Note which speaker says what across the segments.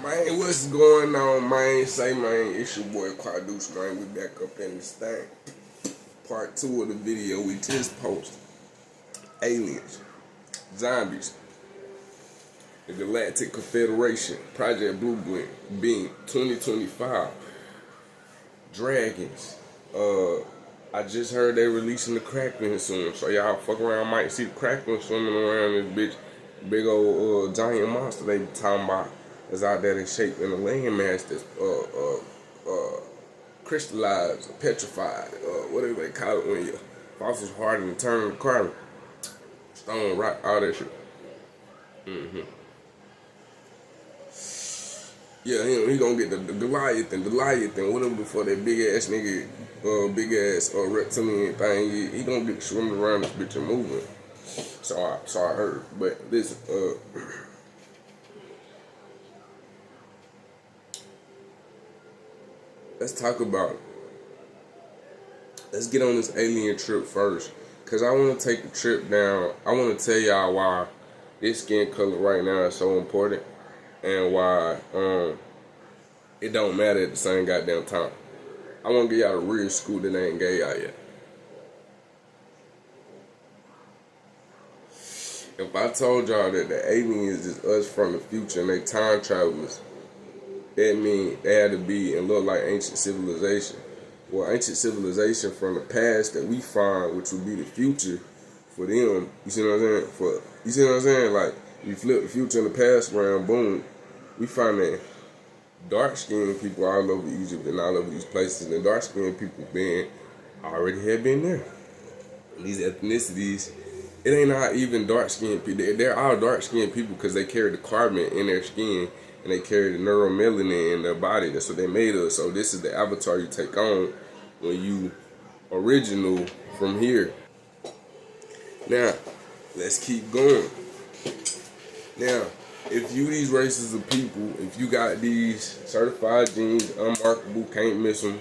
Speaker 1: Man, what's going on, man? Say, man, it's your boy Quadeuce, man. We back up in this thing. Part 2 of the video we just posted. Aliens, zombies, the Galactic Confederation, Project Blue Beam, 2025, Dragons. I just heard they releasing the Kraken soon, so y'all fuck around might see the Kraken swimming around this bitch. Big old giant monster they talking about is out there that's shaped in a landmass that's crystallized, petrified, whatever they call it when your fossils harden and turn to carbon, stone, rock, all that shit. Yeah, he gonna get the Goliath and whatever before that big ass nigga, big ass reptilian thing. He gonna get swimming around this bitch and moving. So I heard. But listen, let's talk about it. Let's get on this alien trip first. Cause I wanna take the trip down. I wanna tell y'all why this skin color right now is so important and why it don't matter at the same goddamn time. I wanna give y'all the real scoop that I ain't gave y'all yet. If I told y'all that the aliens is us from the future and they time travelers, that mean they had to be and look like ancient civilization. Well, ancient civilization from the past that we find, which would be the future for them. You see what I'm saying? You see what I'm saying? Like, you flip the future and the past around, boom, we find that dark-skinned people all over Egypt and all over these places, and dark-skinned people already had been there. And these ethnicities, it ain't not even dark-skinned people. They're all dark-skinned people because they carry the carbon in their skin and they carry the neuromelanin in their body. That's what they made of. So this is the avatar you take on when you original from here. Now, let's keep going. Now, if you these races of people, if you got these certified genes, unmarkable, can't miss them,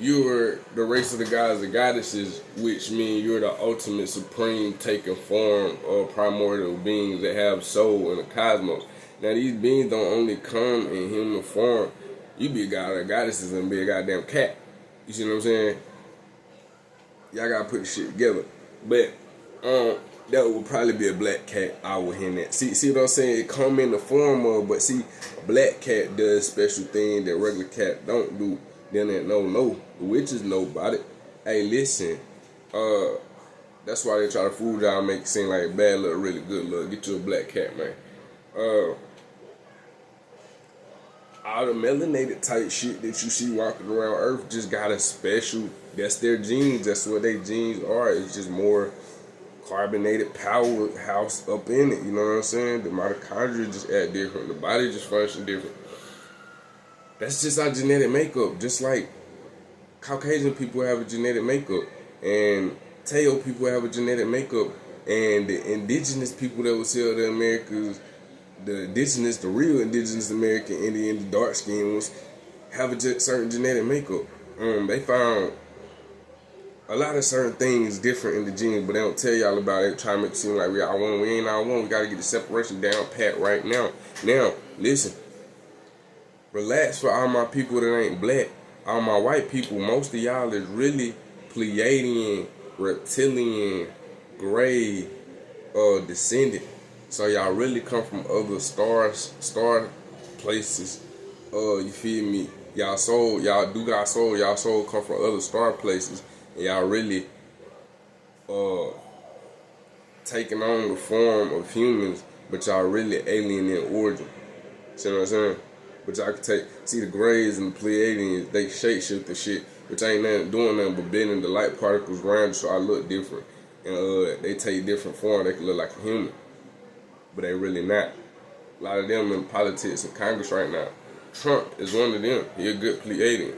Speaker 1: you're the race of the gods and goddesses, which mean you're the ultimate supreme taking form of primordial beings that have soul in the cosmos. Now these beings don't only come in human form. You be a god or goddesses and be a goddamn cat. You see what I'm saying? Y'all gotta put the shit together. But that would probably be a black cat. I would hint that. See what I'm saying? It come in the form of, but see, black cat does special things that regular cat don't do. Then that no, the witches know about it. Hey, listen, that's why they try to fool y'all, make it seem like bad look, really good look. Get you a black cat, man. All the melanated type shit that you see walking around Earth just got a special. That's their genes. That's what their genes are. It's just more carbonated powerhouse up in it. You know what I'm saying? The mitochondria just act different. The body just function different. That's just our genetic makeup. Just like Caucasian people have a genetic makeup, and Teo people have a genetic makeup, and the indigenous people that would sell the Americas, the real indigenous American Indian, the dark skinned ones, have a certain genetic makeup. They found a lot of certain things different in the genes, but they don't tell y'all about it. Try to make it seem like we all one. We ain't all one. We gotta get the separation down pat right now. Now, listen. Relax for all my people that ain't black. All my white people, most of y'all is really Pleiadian, reptilian, gray, descendant. So y'all really come from other star places. You feel me? Y'all do got soul. Y'all soul come from other star places. And y'all really taking on the form of humans, but y'all really alien in origin. See what I'm saying? But y'all can see the Greys and the Pleiadians, they shape-shift the shit, which ain't doing nothing but bending the light particles around you so I look different. And they take different form, they can look like a human. But they really not. A lot of them in politics and Congress right now. Trump is one of them. He a good Pleiadian.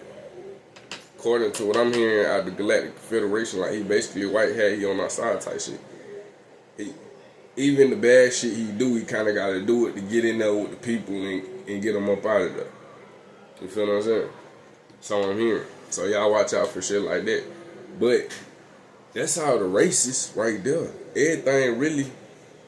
Speaker 1: According to what I'm hearing out of the Galactic Confederation, like he basically a white hat, he on our side type shit. Even the bad shit he do, he kind of got to do it to get in there with the people and get them up out of there. You feel what I'm saying? So I'm hearing. So y'all watch out for shit like that. But that's all the races right there. Everything really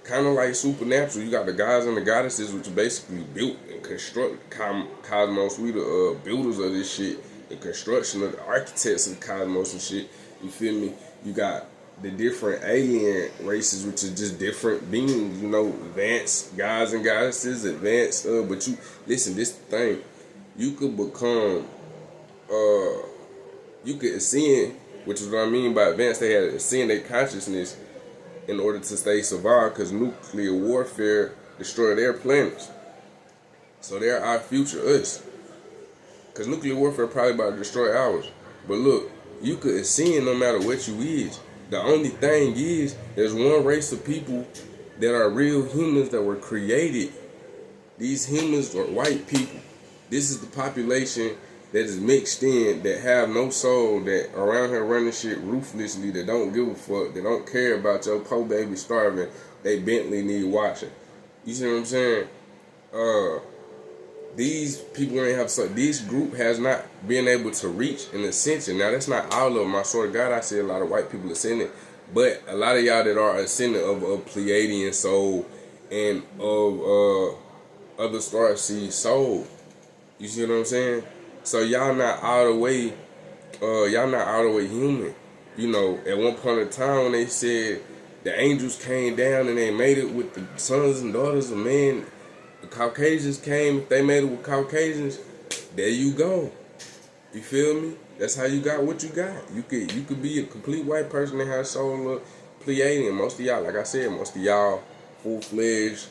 Speaker 1: kind of like supernatural. You got the gods and the goddesses, which are basically built and construct cosmos. We the builders of this shit, the construction of the architects of the cosmos and shit. You feel me? You got the different alien races, which are just different beings. You know, advanced gods and goddesses, advanced. But you listen, this thing, you could become, you could ascend, which is what I mean by advanced. They had to ascend their consciousness in order to stay survive, because nuclear warfare destroyed their planets. So they're our future us. Because nuclear warfare probably about to destroy ours. But look, you could ascend no matter what you is. The only thing is, there's one race of people that are real humans that were created. These humans are white people. This is the population that is mixed in, that have no soul, that around here running shit ruthlessly, that don't give a fuck, that don't care about your poor baby starving, they Bentley need watching. You see what I'm saying? These people ain't have, so this group has not been able to reach an ascension. Now that's not all of them. I swear to God, I see a lot of white people ascending, but a lot of y'all that are ascending of a Pleiadian soul and of other star seed soul. You see what I'm saying? So y'all not all the way, human. You know, at one point in time when they said the angels came down and they made it with the sons and daughters of men, the Caucasians came, if they made it with Caucasians, there you go. You feel me? That's how you got what you got. You could be a complete white person that has soul of Pleiadian. Most of y'all, like I said, most of y'all full-fledged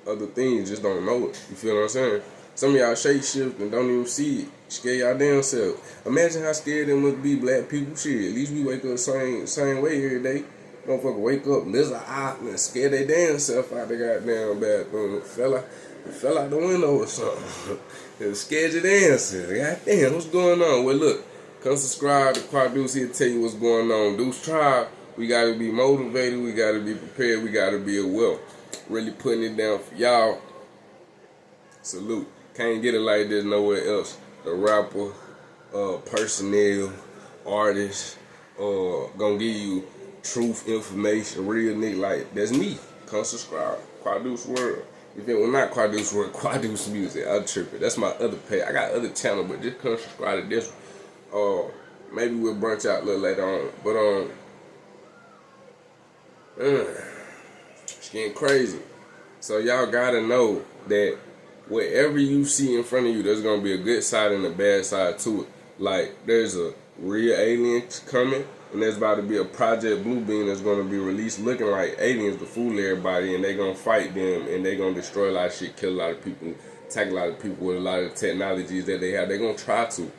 Speaker 1: other things just don't know it. You feel what I'm saying? Some of y'all shape shift and don't even see it. Scare y'all damn self. Imagine how scared it must be, black people. Shit, at least we wake up same way every day. Motherfucker wake up, lizard eye, and scare their damn self out the goddamn bathroom. Fell out the window or something. It scared your damn self. Goddamn, what's going on? Well, look, come subscribe to Quadeuce. He'll tell you what's going on. Deuce Tribe, we got to be motivated. We got to be prepared. We got to be aware. Really putting it down for y'all. Salute. Can't get it like this nowhere else. The rapper, personnel, artist, gonna give you truth, information, real nigga. Like, that's me. Come subscribe. Quadeuce World. If it was not Quadeuce World, Quadeuce Music. I'm tripping. That's my other page. I got other channel, but just come subscribe to this one. Maybe we'll branch out a little later on. But it's getting crazy. So y'all gotta know that whatever you see in front of you, there's gonna be a good side and a bad side to it. Like, there's a real alien coming, and there's about to be a Project Blue Beam that's gonna be released looking like aliens to fool everybody, and they gonna fight them, and they gonna destroy a lot of shit, kill a lot of people, attack a lot of people with a lot of technologies that they have. They gonna try to.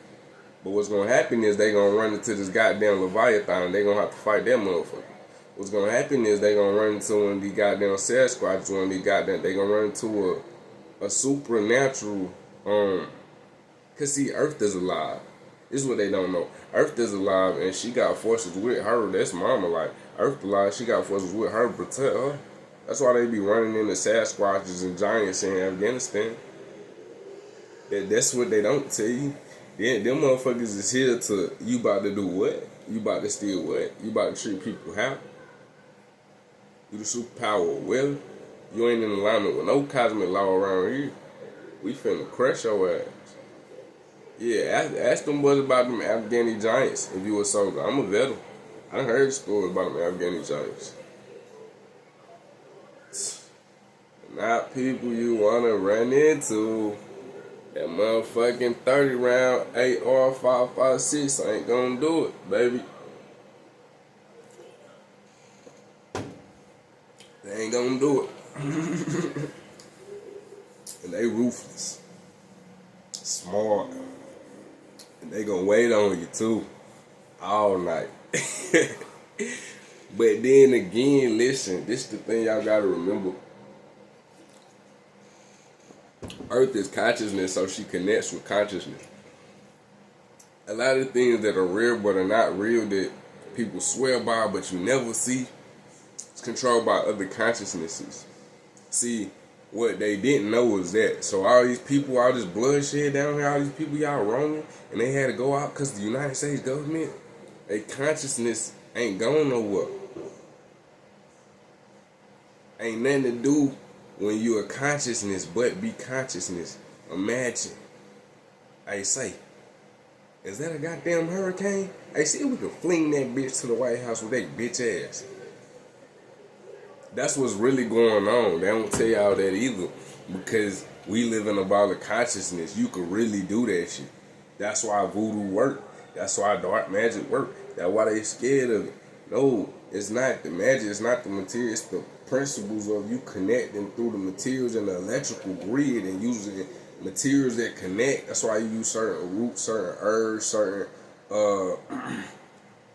Speaker 1: But what's gonna happen is they gonna run into this goddamn Leviathan, and they gonna have to fight that motherfucker. What's gonna happen is they gonna run into one of these goddamn Sasquatch, one of these goddamn, they gonna run into a supernatural, cause see, Earth is alive. This is what they don't know. Earth is alive, and she got forces with her. That's mama, like, Earth alive, she got forces with her to protect her. That's why they be running into Sasquatches and giants in Afghanistan. That's what they don't tell you. Them motherfuckers is here to, you about to do what? You about to steal what? You about to treat people how? You the superpower of wealth? You ain't in alignment with no cosmic law around here. We finna crush your ass. Yeah, ask them boys about them Afghani giants if you a soldier. I'm a veteran. I done heard stories about them Afghani giants. Not people you wanna run into. That motherfucking 30 round AR-556 ain't gonna do it, baby. They ain't gonna do it. And they ruthless, smart, and they gonna wait on you too, all night. But then again, listen, this is the thing y'all gotta remember. Earth is consciousness, so she connects with consciousness. A lot of things that are real but are not real that people swear by but you never see, it's controlled by other consciousnesses. See, what they didn't know was that. So all these people, all this bloodshed down here, all these people y'all wronging, and they had to go out because the United States government, their consciousness ain't going nowhere. Ain't nothing to do when you a consciousness, but be consciousness. Imagine. I say, is that a goddamn hurricane? Hey, see if we can fling that bitch to the White House with that bitch ass. That's what's really going on. They don't tell y'all that either. Because we live in a ball of consciousness. You can really do that shit. That's why voodoo work. That's why dark magic work. That's why they scared of it. No, it's not the magic. It's not the material. It's the principles of you connecting through the materials and the electrical grid and using materials that connect. That's why you use certain roots, certain herbs, certain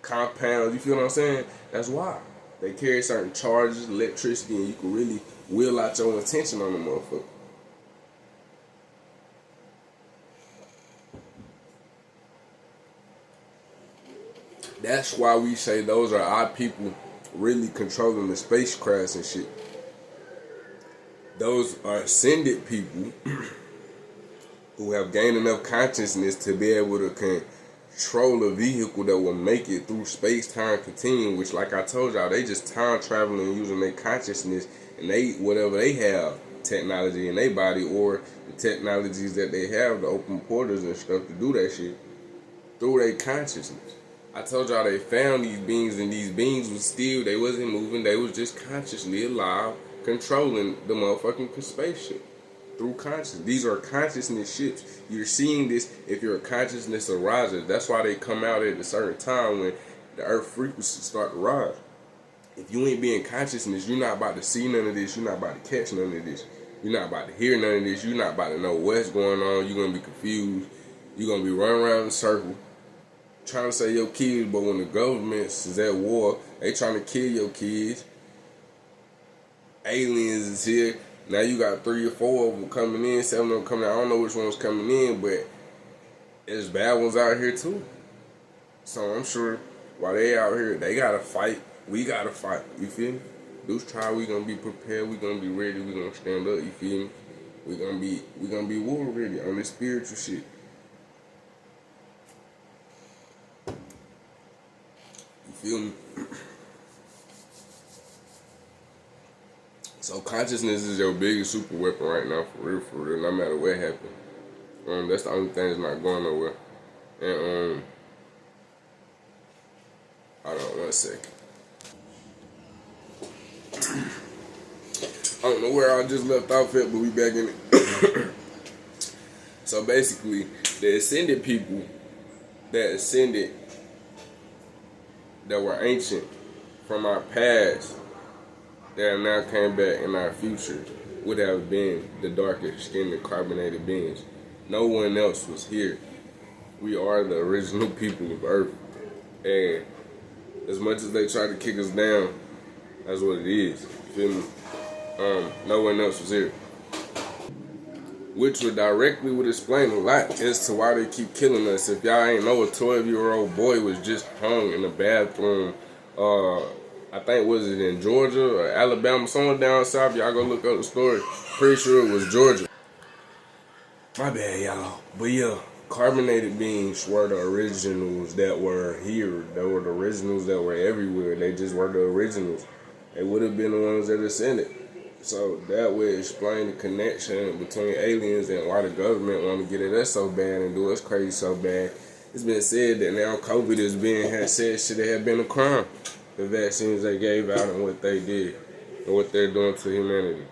Speaker 1: compounds. You feel what I'm saying? That's why. They carry certain charges, electricity, and you can really will out your intention on the motherfucker. That's why we say those are our people really controlling the spacecrafts and shit. Those are ascended people who have gained enough consciousness to be able to control a vehicle that will make it through space-time continuum, which, like I told y'all, they just time traveling using their consciousness and they whatever they have technology in their body or the technologies that they have to open portals and stuff to do that shit through their consciousness. I told y'all they found these beings and these beings was still, they wasn't moving, they was just consciously alive, controlling the motherfucking spaceship through consciousness. These are consciousness ships. You're seeing this if your consciousness arises. That's why they come out at a certain time when the earth frequencies start to rise. If you ain't being consciousness, you're not about to see none of this, you're not about to catch none of this. You're not about to hear none of this, you're not about to know what's going on, you're gonna be confused, you're gonna be running around in a circle trying to say your kids, but when the government is at war, they trying to kill your kids. Aliens is here. Now you got 3 or 4 of them coming in, 7 of them coming out. I don't know which one's coming in, but there's bad ones out here too. So I'm sure while they out here, they gotta fight. We gotta fight. You feel me? Deuce Tribe, we gonna be prepared. We gonna be ready. We gonna stand up. You feel me? We gonna be war ready on this spiritual shit. You feel me? So consciousness is your biggest super weapon right now, for real, no matter what happens. That's the only thing that's not going nowhere. And hold on 1 second. I don't know where I just left off at, but we back in it. So basically, the ascended people that ascended, that were ancient from our past, that now came back in our future, would have been the darker skinned carbonated beings. No one else was here. We are the original people of Earth. And as much as they try to kick us down, that's what it is. You feel me? No one else was here. Which would explain a lot as to why they keep killing us. If y'all ain't know, a 12-year-old boy was just hung in the bathroom. I think, was it in Georgia or Alabama, somewhere down south. Y'all go look up the story. Pretty sure it was Georgia. My bad, y'all. But yeah, carbonated beings were the originals that were here. They were the originals that were everywhere. They just were the originals. They would have been the ones that ascended. So that would explain the connection between aliens and why the government want to get at us so bad and do us crazy so bad. It's been said that now COVID is had said should have been a crime. The vaccines they gave out and what they did and what they're doing to humanity.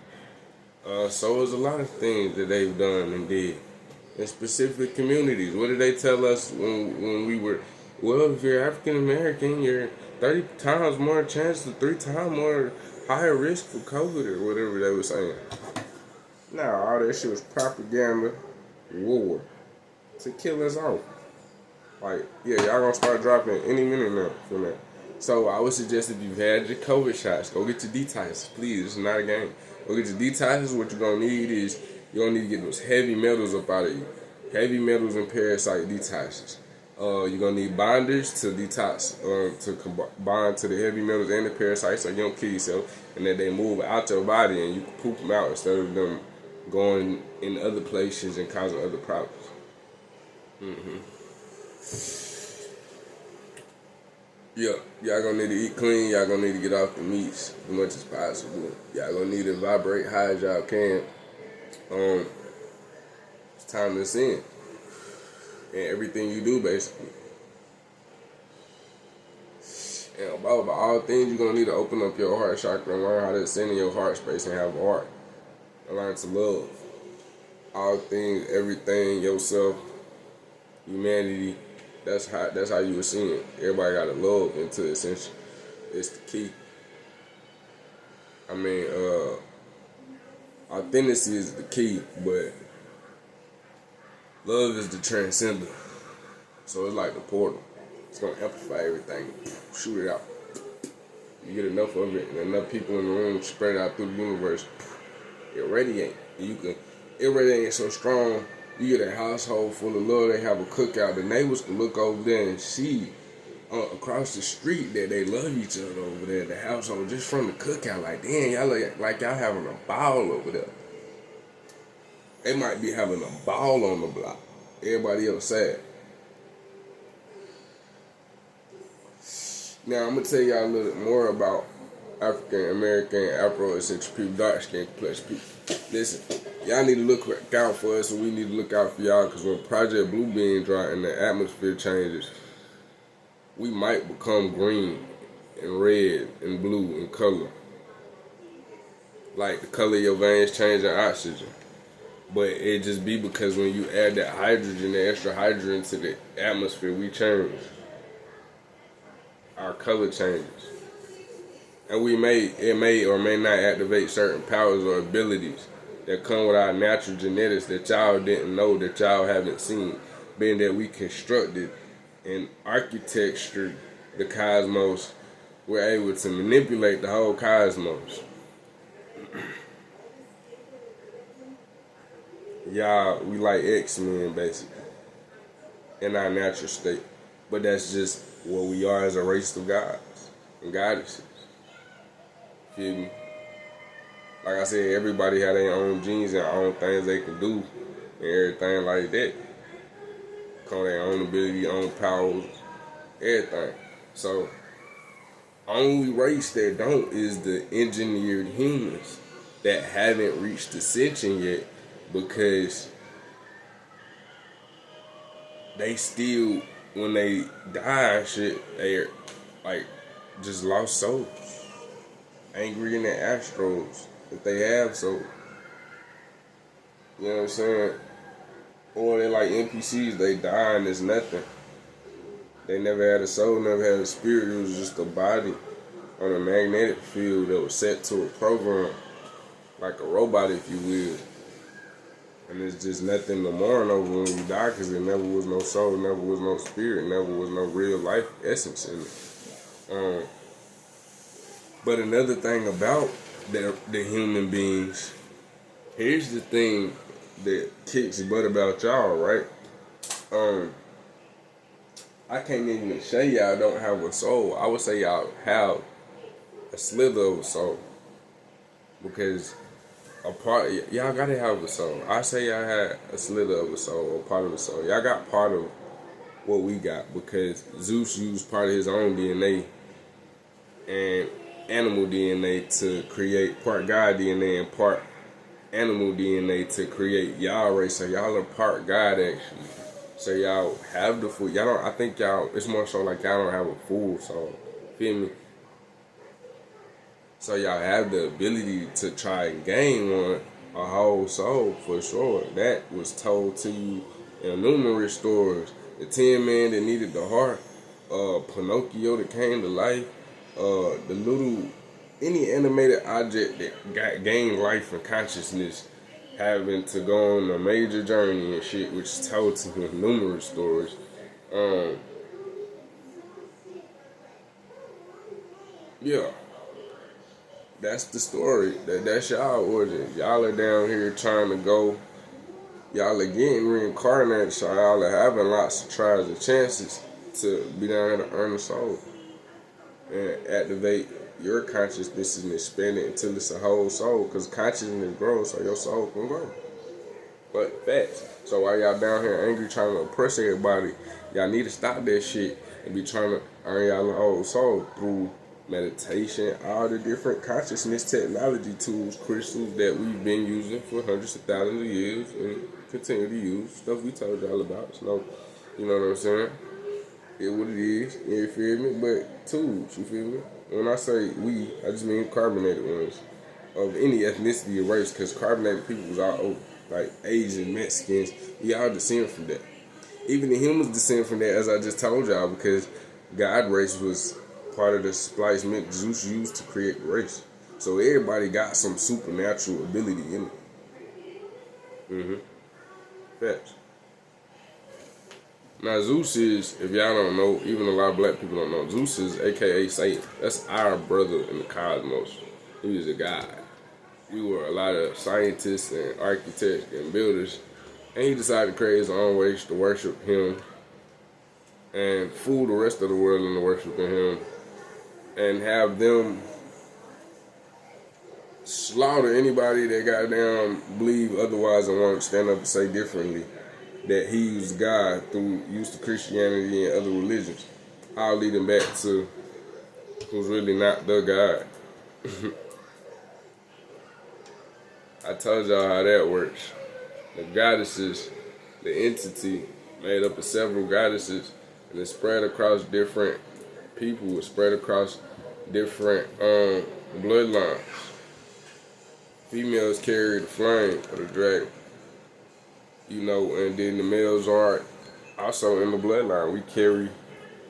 Speaker 1: So there's a lot of things that they've done and did in specific communities. What did they tell us when we were, well, if you're African American, you're 30 times more chance to 3 times more higher risk for COVID or whatever they were saying. Now, all that shit was propaganda, war, to kill us off. Like, yeah, y'all gonna start dropping any minute now from that. So I would suggest if you've had your COVID shots, go get your detox, please. It's not a game. Go get your detoxes. What you're gonna need is you're gonna need to get those heavy metals up out of you. Heavy metals and parasite detoxes. You're gonna need binders to detox, to bind to the heavy metals and the parasites so you don't kill yourself, and that they move out your body and you can poop them out instead of them going in other places and causing other problems. Yeah, y'all gonna need to eat clean. Y'all gonna need to get off the meats as much as possible. Y'all gonna need to vibrate high as y'all can. Um, it's time to sin in everything you do, basically. And above all things, you're gonna need to open up your heart chakra and learn how to ascend in your heart space and have heart. And learn to love all things, everything, yourself, humanity. That's how you ascend. Everybody gotta love into ascension. It's the key. I mean, authenticity is the key, but love is the transcender. So it's like the portal. It's gonna amplify everything. Shoot it out. You get enough of it and enough people in the room spread out through the universe, it radiates. It radiates so strong, you get a household full of love, they have a cookout, the neighbors can look over there and see across the street that they love each other over there, the household, just from the cookout. Like, damn, y'all like y'all having a ball over there. They might be having a ball on the block. Everybody else sad. Now, I'm going to tell y'all a little bit more about African American, Afro-eccentric people, dark-skinned complexion people. Listen, y'all need to look out for us, and we need to look out for y'all, because when Project Blue Beam dry and the atmosphere changes, we might become green and red and blue in color. Like the color of your veins change in oxygen. But it just be because when you add that hydrogen, the extra hydrogen to the atmosphere, we change. Our color changes. And it may or may not activate certain powers or abilities that come with our natural genetics that y'all didn't know, that y'all haven't seen. Being that we constructed and architectured the cosmos, we're able to manipulate the whole cosmos. Y'all, we like X-Men basically, in our natural state. But that's just what we are as a race of gods and goddesses. Feel me? Like I said, everybody have their own genes and own things they can do and everything like that. Call their own ability, own powers, everything. So, only race that don't is the engineered humans that haven't reached ascension yet, because they still, when they die and shit, they're like just lost souls. Angry in the Astros, if they have souls. You know what I'm saying? Or they like NPCs, they die and it's nothing. They never had a soul, never had a spirit. It was just a body on a magnetic field that was set to a program, like a robot, if you will. And it's just nothing to mourn over when you die, because there never was no soul, never was no spirit, never was no real life essence in it. But another thing about the human beings, here's the thing that kicks butt about y'all, right? I can't even say y'all don't have a soul. I would say y'all have a slither of a soul, because a part y'all gotta have a soul. I say y'all had a slither of a soul, or part of a soul. Y'all got part of what we got, because Zeus used part of his own DNA and animal DNA to create part God DNA and part animal DNA to create y'all race. So y'all are part God actually. So y'all have the full. Y'all don't. I think y'all. It's more so like y'all don't have a full soul. Feel me? So y'all have the ability to try and gain one, a whole soul for sure. That was told to you in numerous stories. The Tin Man that needed the heart, Pinocchio that came to life, the little, any animated object that gained life and consciousness, having to go on a major journey and shit, which is told to you in numerous stories. Yeah. That's the story. That's y'all origin. Y'all are down here trying to go. Y'all are getting reincarnated, so y'all are having lots of tries and chances to be down here to earn a soul and activate your consciousness and expand it until it's a whole soul. Because consciousness grows, so your soul can grow. But facts. So while y'all down here angry trying to oppress everybody, y'all need to stop that shit and be trying to earn y'all whole soul through meditation, all the different consciousness technology tools, crystals that we've been using for hundreds of thousands of years and continue to use. Stuff we told y'all about. So, you know what I'm saying? It what it is, you feel me? But tools, you feel me? When I say we, I just mean carbonated ones of any ethnicity or race, because carbonated people was all over. Like Asian, Mexicans, we all descend from that. Even the humans descend from that, as I just told y'all, because God race was part of the splicement Zeus used to create the race. So everybody got some supernatural ability in it. Facts. Now Zeus is, if y'all don't know, even a lot of black people don't know, Zeus is aka Satan. That's our brother in the cosmos. He was a god. We were a lot of scientists and architects and builders, and he decided to create his own ways to worship him and fool the rest of the world into worshiping him and have them slaughter anybody that goddamn believe otherwise and want to stand up and say differently that he was God through use of Christianity and other religions. I'll lead them back to who's really not the God. I told y'all how that works. The goddesses, the entity made up of several goddesses, and it's spread across different people, it's spread across different bloodlines. Females carry the flame of the dragon, you know, and then the males are also in the bloodline. We carry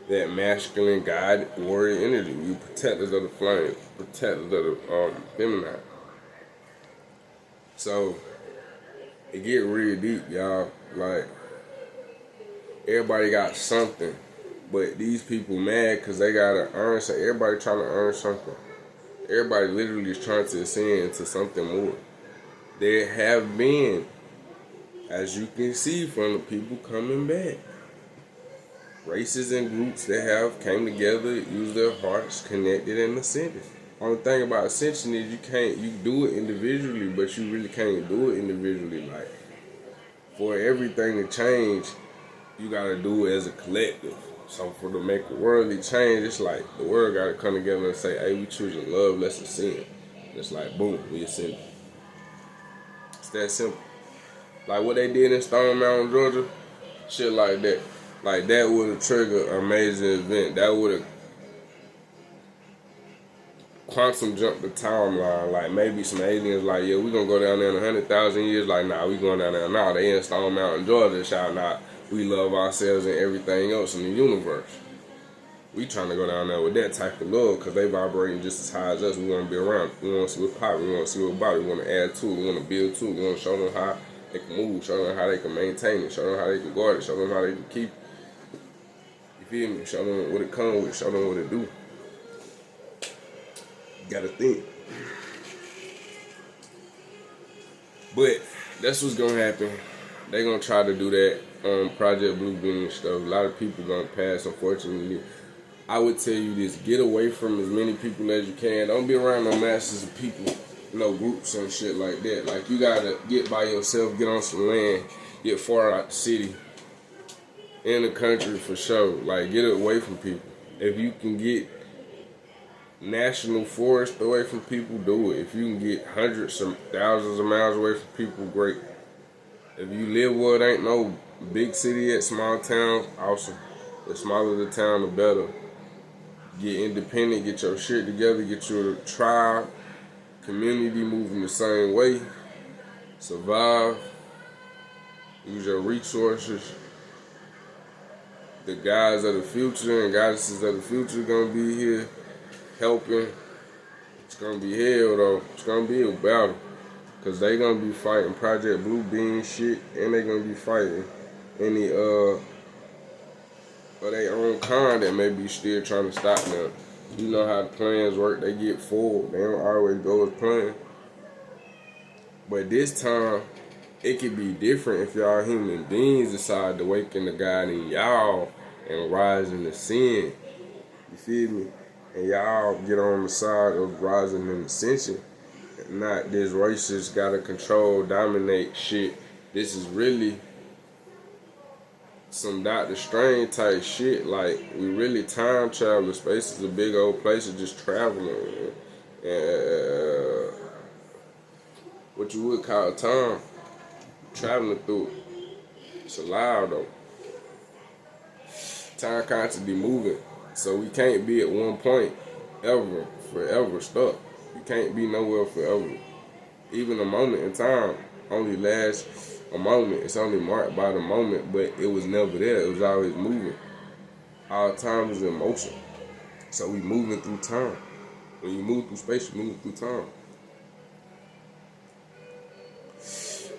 Speaker 1: that masculine god warrior energy. We protectors of the flame, protectors of the feminine. So it get real deep, y'all. Like, everybody got something, but these people mad because they gotta earn something. Everybody trying to earn something. Everybody literally is trying to ascend into something more. There have been, as you can see from the people coming back, races and groups that have came together, used their hearts, connected, and ascended. Only thing about ascension is you do it individually, but you really can't do it individually. Like, for everything to change, you gotta do it as a collective. So for to make a worldly change, it's like the world gotta come together and say, hey, we choosing love, let's ascend. It's like, boom, we ascend. It's that simple. Like what they did in Stone Mountain, Georgia, shit like that. Like that would have triggered a major event. That would have quantum jumped the timeline. Like maybe some aliens like, yeah, we gonna go down there in 100,000 years. Like, nah, we going down there now. They in Stone Mountain, Georgia, shout out. We love ourselves and everything else in the universe. We trying to go down there with that type of love because they vibrating just as high as us. We want to be around. We want to see what pop. We want to see what body. We want to add to it. We want to build to it. We want to show them how they can move. Show them how they can maintain it. Show them how they can guard it. Show them how they can keep it. You feel me? Show them what it comes with. Show them what it do. You gotta think. But that's what's gonna happen. They gonna try to do that on Project Blue Beam and stuff. A lot of people gonna pass, unfortunately. I would tell you this: get away from as many people as you can. Don't be around no masses of people, no groups and shit like that. Like, you gotta get by yourself, get on some land, get far out the city, in the country for sure. Like, get away from people. If you can get national forest away from people, do it. If you can get hundreds of thousands of miles away from people, great. If you live where it ain't no big city at small towns, awesome. The smaller the town, the better. Get independent, get your shit together, get your tribe, community moving the same way. Survive. Use your resources. The guys of the future and goddesses of the future gonna be here helping. It's gonna be hell though. It's gonna be a battle. Cause they gonna be fighting Project Blue Beam shit, and they gonna be fighting any of their own kind that may be still trying to stop them. You know how the plans work, they get forward. They don't always go as planned. But this time, it could be different if y'all human beings decide to awaken the God in y'all and rise in the sin. You feel me? And y'all get on the side of rising in ascension. Not this racist gotta control, dominate shit This is really some Dr. Strange type shit. Like, we really time traveling. Space is a big old place of just traveling. And what you would call time, traveling through it. It's alive though. Time constantly moving. So we can't be at one point ever, forever stuck. You can't be nowhere forever. Even a moment in time only lasts a moment. It's only marked by the moment, but it was never there. It was always moving. All time is in motion. So we moving through time. When you move through space, you move through time.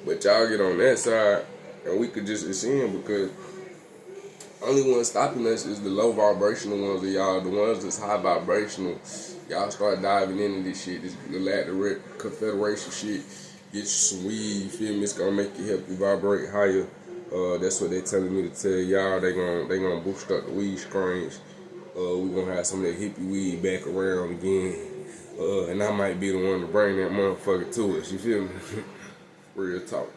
Speaker 1: But y'all get on that side, and we could just ascend because only one stopping us is the low vibrational ones of y'all. The ones that's high vibrational, y'all start diving into this shit, this galactic confederation shit. Get you some weed, you feel me? It's gonna make you help you vibrate higher. That's what they telling me to tell y'all. They gonna boost up the weed strains. We gonna have some of that hippie weed back around again. And I might be the one to bring that motherfucker to us. You feel me? Real talk.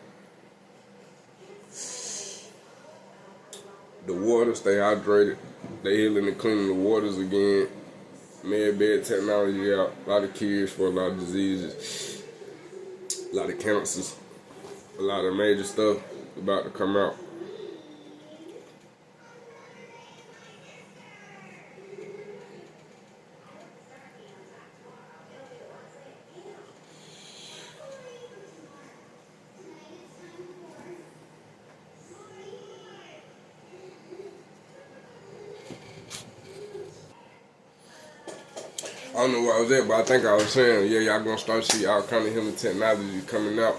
Speaker 1: The water stay hydrated. They healing and cleaning the waters again. Med bed technology out. A lot of cures for a lot of diseases. A lot of cancers. A lot of major stuff about to come out. I don't know where I was at, but I think I was saying, yeah, y'all gonna start to see all kind of healing technology coming out.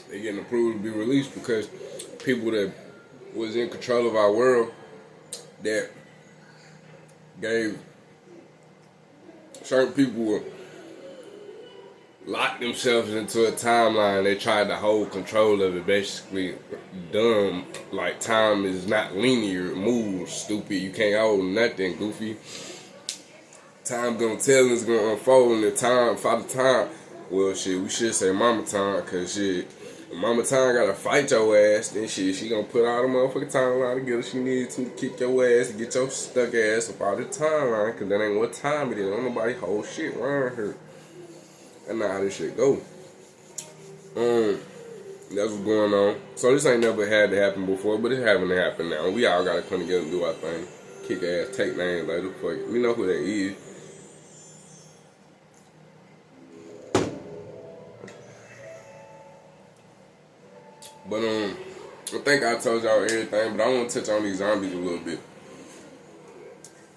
Speaker 1: They getting approved to be released because people that was in control of our world that gave certain people locked themselves into a timeline. They tried to hold control of it, basically dumb. Like, time is not linear. It moves, stupid. You can't hold nothing, goofy. Time gonna tell it's gonna unfold, and the time, Father Time, well, shit, we should say Mama Time, cause shit, Mama Time gotta fight your ass, then shit, she gonna put all the motherfucking timeline together she needs to kick your ass and get your stuck ass up out of the timeline, cause that ain't what time it is. Don't nobody hold shit around her. That's not how this shit go. That's what's going on. So this ain't never had to happen before, but it's having to happen now. We all gotta come together and do our thing. Kick ass, take names later, fuck it. We know who that is. But I think I told y'all everything, but I want to touch on these zombies a little bit.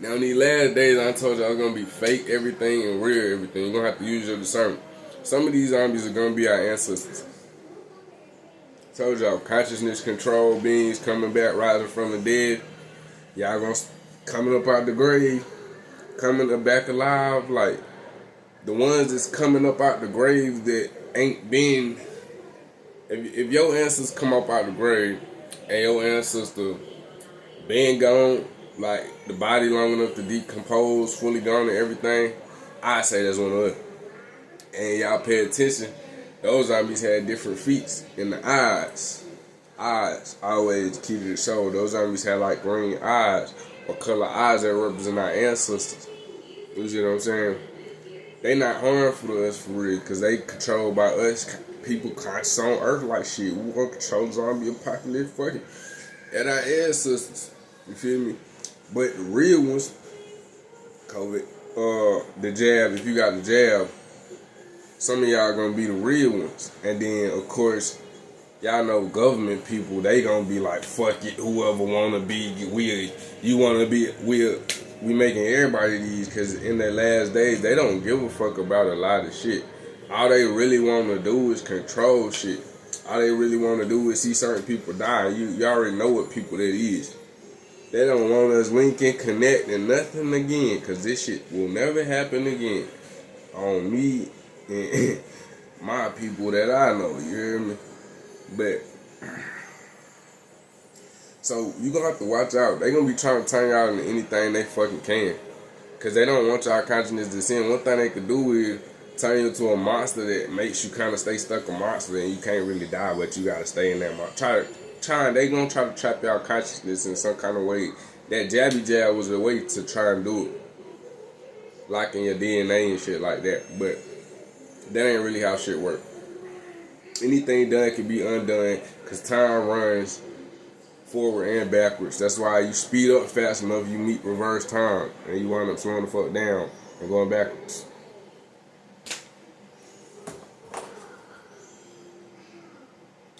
Speaker 1: Now in these last days, I told y'all it's gonna be fake everything and real everything. You're gonna have to use your discernment. Some of these zombies are gonna be our ancestors. Told y'all, consciousness control beings coming back, rising from the dead. Y'all gonna coming up out the grave, coming up back alive. Like the ones that's coming up out the grave that ain't been. If your ancestors come up out the grave and your ancestor been gone, like the body long enough to decompose, fully gone and everything, I say that's one of us. And y'all pay attention, those zombies had different feats in the eyes. Eyes, always key to the show. Those zombies had like green eyes or color eyes that represent our ancestors. You see what I'm saying? They not harmful to us for real, because they controlled by us. People conscious on Earth like shit. We gonna control zombie apocalypse, fuck it. And our ancestors, you feel me? But the real ones, COVID, the jab, if you got the jab, some of y'all gonna be the real ones. And then, of course, y'all know government people, they gonna be like, fuck it, whoever wanna be, we making everybody these, because in their last days, they don't give a fuck about a lot of shit. All they really want to do is control shit. All they really want to do is see certain people die. You already know what people that is. They don't want us linking, connect, and nothing again, because this shit will never happen again on me and my people that I know. You hear me? But so you gonna have to watch out. They gonna be trying to turn y'all into anything they fucking can, because they don't want y'all consciousness to sin. One thing they could do is turn you into a monster that makes you kind of stay stuck a monster and you can't really die, but you gotta stay in that monster. They gonna try to trap y'all consciousness in some kind of way. That jabby jab was a way to try and do it, like in your DNA and shit like that. But that ain't really how shit work. Anything done can be undone, cause time runs forward and backwards. That's why you speed up fast enough, you meet reverse time, and you wind up slowing the fuck down and going backwards.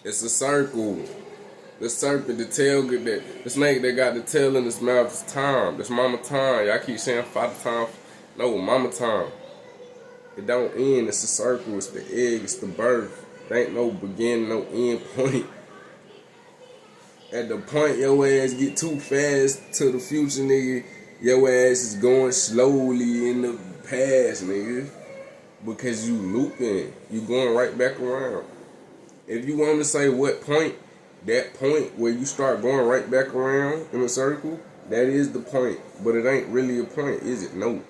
Speaker 1: It's a circle. The serpent, the tail, the snake that got the tail in his mouth is time. That's mama time. Y'all keep saying father time. No, mama time. It don't end. It's a circle. It's the egg. It's the birth. There ain't no beginning, no end point. At the point your ass get too fast to the future, nigga, your ass is going slowly in the past, nigga. Because you looping. You going right back around. If you want to say what point, that point where you start going right back around in a circle, that is the point. But it ain't really a point, is it? No.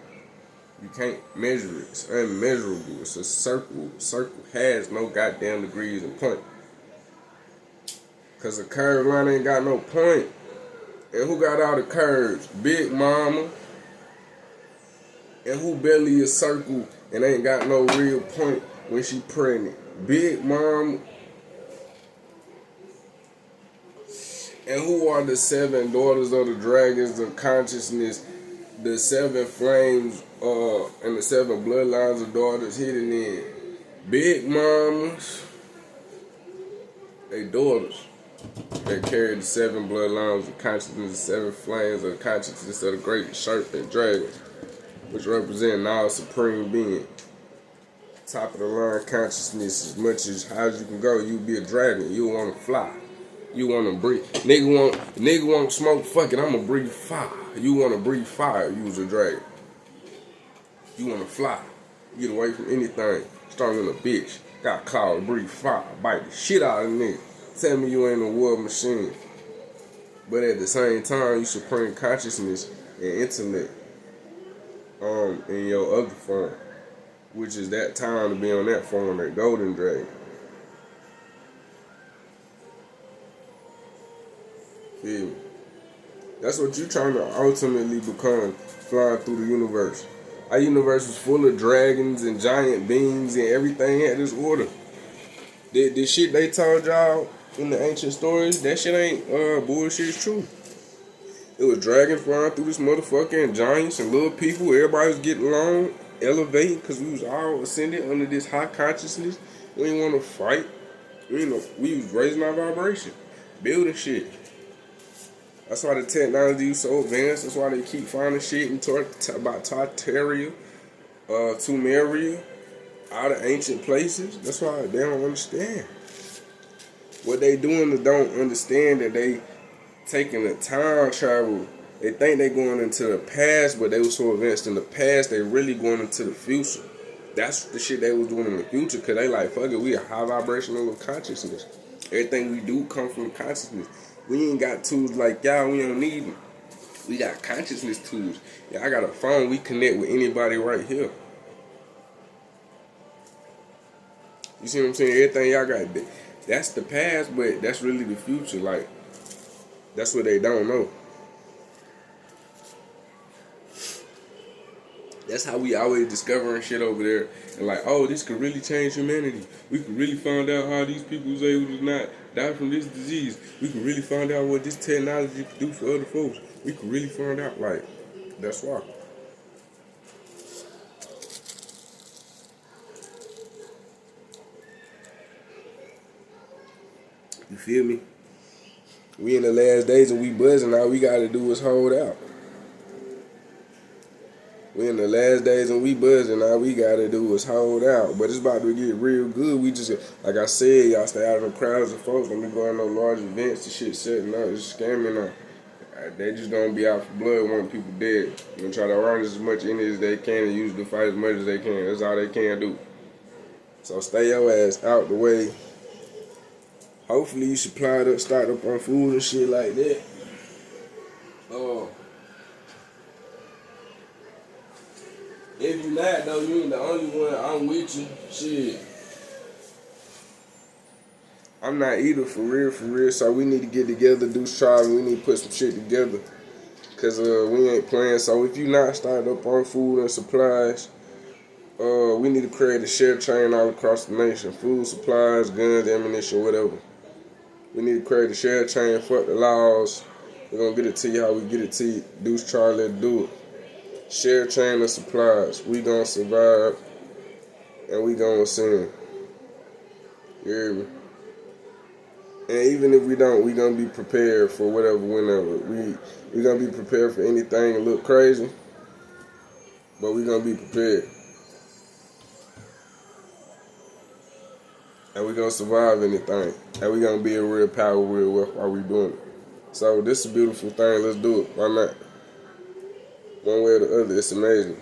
Speaker 1: You can't measure it. It's unmeasurable. It's a circle. A circle has no goddamn degrees and point. Because a curved line ain't got no point. And who got all the curves? Big Mama. And who belly a circle and ain't got no real point when she pregnant? Big Mama. And who are the 7 daughters of the dragons of consciousness, the 7 flames, and the 7 bloodlines of daughters hidden in? Big Mamas. They daughters. They carry the 7 bloodlines of consciousness, the 7 flames of consciousness of the great serpent dragon, which represent all supreme being. Top of the line consciousness, as much as high as you can go, you be a dragon. You want to fly. You want to breathe. Nigga want smoke. Fuck it, I'ma breathe fire. You want to breathe fire. You was a dragon. You want to fly. Get away from anything. Stronger than a bitch. Got claws, breathe fire. Bite the shit out of a nigga. Tell me you ain't a war machine. But at the same time, you supreme consciousness and intellect. In your other form, which is that time to be on that form, that golden dragon. Feel me? That's what you trying to ultimately become, flying through the universe. Our universe was full of dragons and giant beings and everything had this order. The shit they told y'all in the ancient stories, that shit ain't bullshit, it's true. It was dragons flying through this motherfucker and giants and little people. Everybody was getting along, elevating, because we was all ascended under this high consciousness. We didn't want to fight. We was raising our vibration, building shit. That's why the technology is so advanced. That's why they keep finding shit about Tartaria, Tumeria, all the ancient places. That's why they don't understand. What they doing is don't understand that they taking the time travel. They think they going into the past, but they was so advanced in the past, they really going into the future. That's the shit they was doing in the future, because they like, fuck it, we a high vibrational consciousness. Everything we do come from consciousness. We ain't got tools like y'all, we don't need them. We got consciousness tools. Yeah, I got a phone, we connect with anybody right here. You see what I'm saying? Everything y'all got, that's the past, but that's really the future. Like, that's what they don't know. That's how we always discovering shit over there. And like, oh, this could really change humanity. We could really find out how these people was able to not die from this disease. We could really find out what this technology could do for other folks. We could really find out, like, that's why. You feel me? We in the last days and we buzzing. All we gotta do is hold out. We in the last days and we buzzing. All we gotta do is hold out. But it's about to get real good. We just, like I said, y'all stay out of the crowds of folks. Don't be going to no large events. The shit setting up. It's scamming up. They just gonna be out for blood, wanting people dead. And try to run as much in as they can and use the fight as much as they can. That's all they can do. So stay your ass out the way. Hopefully you supplied up, start up on food and shit like that. If you not though, you the only one. I'm with you. Shit. I'm not either, for real. So we need to get together, Deuce Tribe, and we need to put some shit together. Cause we ain't playing. So if you not started up on food and supplies, we need to create a share chain all across the nation. Food, supplies, guns, ammunition, whatever. We need to create a share chain. Fuck the laws. We're gonna get it to you how we get it to you. Deuce Tribe, let's do it. Share chain of supplies. We gonna survive and we gonna ascend. You hear me? And even if we don't, we gonna be prepared for whatever, whenever. We gonna be prepared for anything that look crazy, but we gonna be prepared. And we gonna survive anything. And we gonna be a real power, real wealth while we doing it. So this is a beautiful thing. Let's do it. Why not? One way or the other, it's amazing.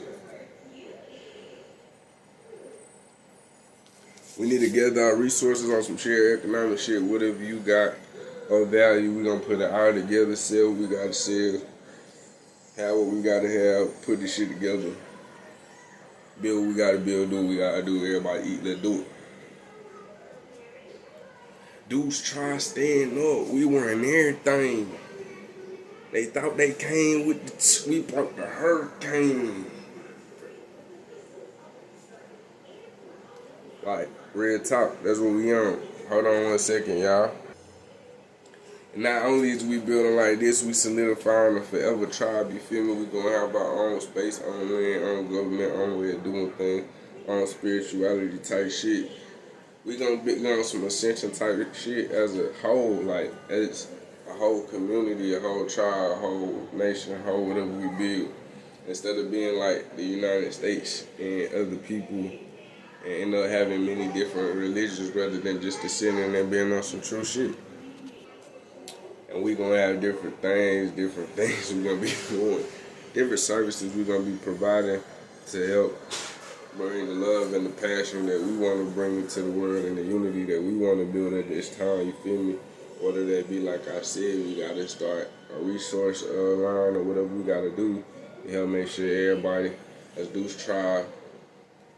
Speaker 1: We need to gather our resources on some shared economic shit. Whatever you got of value, we gonna put it all together, sell what we gotta sell, have what we gotta have, put this shit together, build what we gotta build, do what we gotta do, everybody eat, let's do it. Deuce Tribe stand up. We weren't everything. They thought they came with the sweep out the hurricane. Like, real talk, that's what we on. Hold on 1 second, y'all. And not only is we building like this, we solidifying a forever tribe, you feel me? We gonna have our own space, own land, own government, own way of doing things, own spirituality type shit. We gonna be on some ascension type shit as a whole, like as a whole community, a whole tribe, a whole nation, a whole whatever we build. Instead of being like the United States and other people and end up having many different religions rather than just descending and being on some true shit. And we gonna have different things we gonna be doing, different services we gonna be providing to help bring the love and the passion that we want to bring into the world and the unity that we want to build at this time, you feel me? Whether that be, like I said, we got to start a resource line or whatever we got to do to help make sure everybody as Deuce Tribe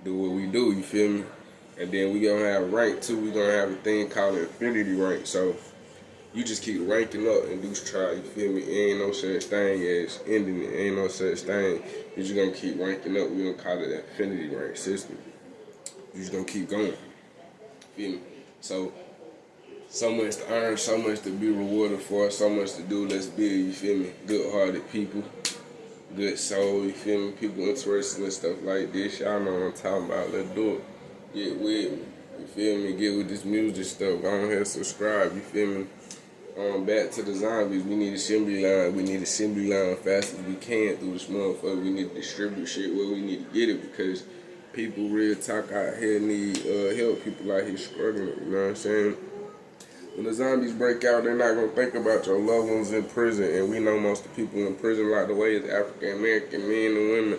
Speaker 1: do what we do, you feel me? And then we gonna have rank too. We gonna have a thing called infinity rank. So you just keep ranking up in Deuce Tribe, you feel me? It ain't no such thing as ending it. Ain't no such thing. You just gonna keep ranking up. We gonna call it an infinity rank system. You just gonna keep going. Feel me? So much to earn, so much to be rewarded for, so much to do. Let's build, you feel me? Good-hearted people, good soul, you feel me? People interested in stuff like this. Y'all know what I'm talking about. Let's do it. Get with me. You feel me? Get with this music stuff. Go ahead, subscribe. You feel me? Back to the zombies. We need assembly line. We need assembly line fast as we can through this motherfucker. We need to distribute shit where we need to get it because people real talk out here need help. People out here struggling. You know what I'm saying? When the zombies break out, they're not gonna think about your loved ones in prison. And we know most of the people in prison locked away is African American men and women.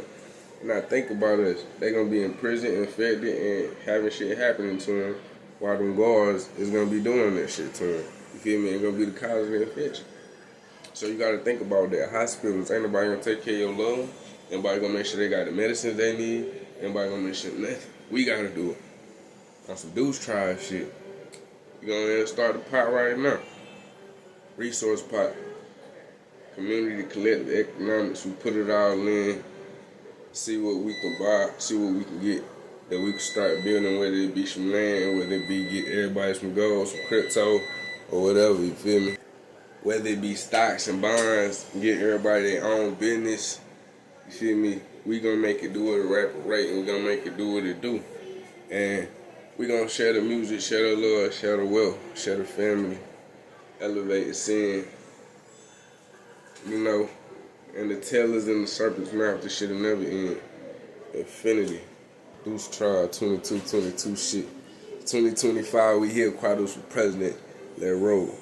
Speaker 1: Not think about us. They gonna be in prison, infected, and having shit happening to them while them guards is gonna be doing that shit to them. You feel me? Ain't gonna be the cause of the infection. So you gotta think about that. Hospitals, ain't nobody gonna take care of your loved ones. Anybody gonna make sure they got the medicines they need. Anybody gonna make sure nothing. We gotta do it. On some Deuce Tribe shit. You gonna start the pot right now. Resource pot. Community collective economics. We put it all in. See what we can buy, see what we can get, that we can start building, whether it be some land, whether it be get everybody some gold, some crypto, or whatever, you feel me? Whether it be stocks and bonds, get everybody their own business, you feel me? We gonna make it do at a rapid rate, and we gonna make it do what it do. And we gonna share the music, share the love, share the wealth, share the family, elevate the sin, you know? And the tail is in the serpent's mouth. This shit'll never end. Infinity. Deuce Tribe 22 shit. 2025, we here. Quadeuce for president. Let roll.